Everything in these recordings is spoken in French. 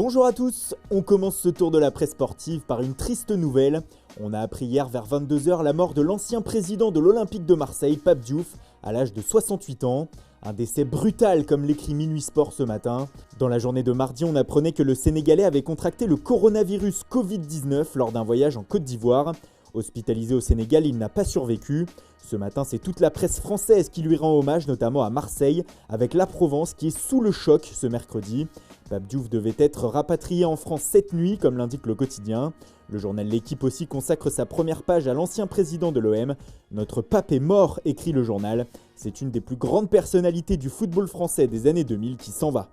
Bonjour à tous, on commence ce tour de la presse sportive par une triste nouvelle. On a appris hier vers 22 h la mort de l'ancien président de l'Olympique de Marseille, Pape Diouf, à l'âge de 68 ans. Un décès brutal comme l'écrit Minuit Sport ce matin. Dans la journée de mardi, on apprenait que le Sénégalais avait contracté le coronavirus Covid-19 lors d'un voyage en Côte d'Ivoire. Hospitalisé au Sénégal, il n'a pas survécu. Ce matin, c'est toute la presse française qui lui rend hommage, notamment à Marseille, avec la Provence qui est sous le choc ce mercredi. Pape Diouf devait être rapatrié en France cette nuit, comme l'indique le quotidien. Le journal L'Équipe aussi consacre sa première page à l'ancien président de l'OM. « Notre pape est mort », écrit le journal. C'est une des plus grandes personnalités du football français des années 2000 qui s'en va.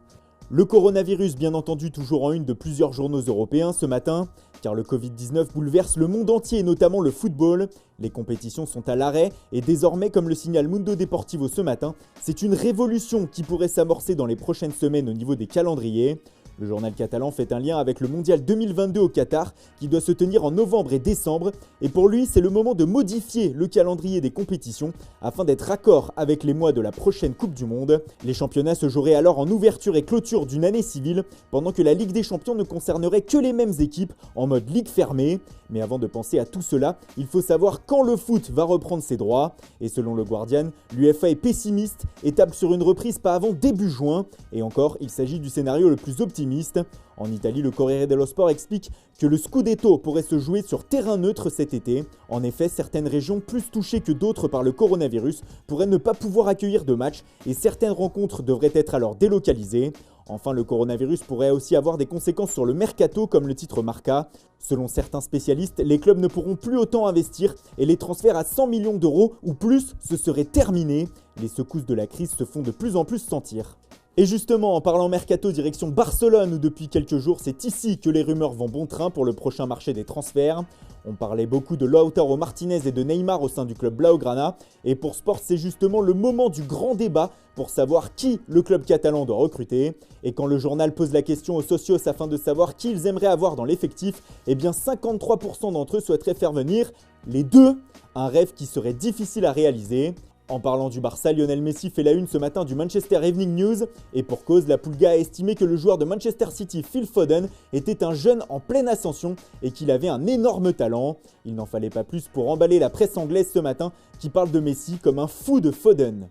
Le coronavirus, bien entendu, toujours en une de plusieurs journaux européens ce matin, car le Covid-19 bouleverse le monde entier, notamment le football. Les compétitions sont à l'arrêt et désormais, comme le signale Mundo Deportivo ce matin, c'est une révolution qui pourrait s'amorcer dans les prochaines semaines au niveau des calendriers. Le journal catalan fait un lien avec le mondial 2022 au Qatar qui doit se tenir en novembre et décembre et pour lui c'est le moment de modifier le calendrier des compétitions afin d'être raccord avec les mois de la prochaine Coupe du Monde. Les championnats se joueraient alors en ouverture et clôture d'une année civile pendant que la Ligue des Champions ne concernerait que les mêmes équipes en mode ligue fermée. Mais avant de penser à tout cela, il faut savoir quand le foot va reprendre ses droits. Et selon le Guardian, l'UEFA est pessimiste et table sur une reprise pas avant début juin. Et encore, il s'agit du scénario le plus optimiste. En Italie, le Corriere dello Sport explique que le Scudetto pourrait se jouer sur terrain neutre cet été. En effet, certaines régions plus touchées que d'autres par le coronavirus pourraient ne pas pouvoir accueillir de matchs et certaines rencontres devraient être alors délocalisées. Enfin, le coronavirus pourrait aussi avoir des conséquences sur le mercato comme le titre Marca. Selon certains spécialistes, les clubs ne pourront plus autant investir et les transferts à 100 millions d'euros ou plus se seraient terminés. Les secousses de la crise se font de plus en plus sentir. Et justement, en parlant mercato direction Barcelone où depuis quelques jours c'est ici que les rumeurs vont bon train pour le prochain marché des transferts. On parlait beaucoup de Lautaro Martinez et de Neymar au sein du club Blaugrana et pour Sport c'est justement le moment du grand débat pour savoir qui le club catalan doit recruter. Et quand le journal pose la question aux socios afin de savoir qui ils aimeraient avoir dans l'effectif, eh bien 53% d'entre eux souhaiteraient faire venir les deux, un rêve qui serait difficile à réaliser. En parlant du Barça, Lionel Messi fait la une ce matin du Manchester Evening News et pour cause, la Pulga a estimé que le joueur de Manchester City, Phil Foden, était un jeune en pleine ascension et qu'il avait un énorme talent. Il n'en fallait pas plus pour emballer la presse anglaise ce matin qui parle de Messi comme un fou de Foden.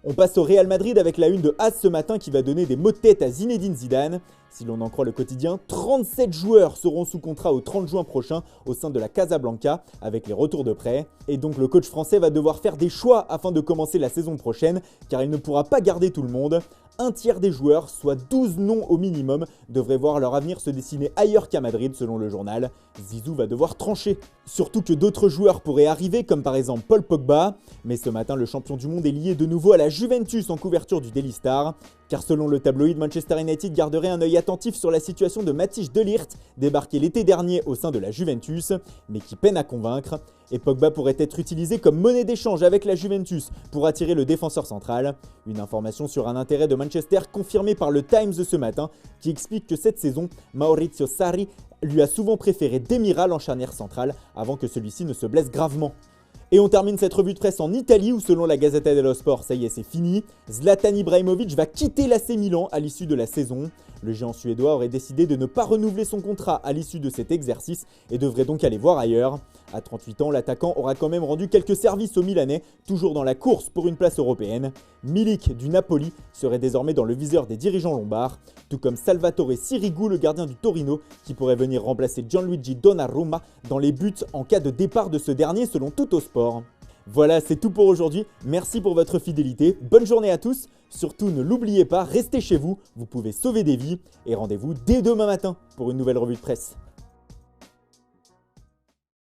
On passe au Real Madrid avec la une de AS ce matin qui va donner des mots de tête à Zinedine Zidane. Si l'on en croit le quotidien, 37 joueurs seront sous contrat au 30 juin prochain au sein de la Casablanca avec les retours de prêt. Et donc le coach français va devoir faire des choix afin de commencer la saison prochaine car il ne pourra pas garder tout le monde. Un tiers des joueurs, soit 12 noms au minimum, devraient voir leur avenir se dessiner ailleurs qu'à Madrid selon le journal. Zizou va devoir trancher. Surtout que d'autres joueurs pourraient arriver comme par exemple Paul Pogba. Mais ce matin, le champion du monde est lié de nouveau à la Juventus en couverture du Daily Star. Car selon le tabloïd, Manchester United garderait un œil attentif sur la situation de Matthijs de Ligt, débarqué l'été dernier au sein de la Juventus, mais qui peine à convaincre. Et Pogba pourrait être utilisé comme monnaie d'échange avec la Juventus pour attirer le défenseur central. Une information sur un intérêt de Manchester confirmée par le Times ce matin, qui explique que cette saison, Maurizio Sarri lui a souvent préféré Demiral en charnière centrale avant que celui-ci ne se blesse gravement. Et on termine cette revue de presse en Italie où selon la Gazzetta dello Sport, ça y est c'est fini, Zlatan Ibrahimovic va quitter l'AC Milan à l'issue de la saison. Le géant suédois aurait décidé de ne pas renouveler son contrat à l'issue de cet exercice et devrait donc aller voir ailleurs. À 38 ans, l'attaquant aura quand même rendu quelques services aux Milanais, toujours dans la course pour une place européenne. Milik du Napoli serait désormais dans le viseur des dirigeants lombards, tout comme Salvatore Sirigu, le gardien du Torino, qui pourrait venir remplacer Gianluigi Donnarumma dans les buts en cas de départ de ce dernier selon Tuttosport. Voilà, c'est tout pour aujourd'hui. Merci pour votre fidélité. Bonne journée à tous. Surtout, ne l'oubliez pas, restez chez vous. Vous pouvez sauver des vies. Et rendez-vous dès demain matin pour une nouvelle revue de presse.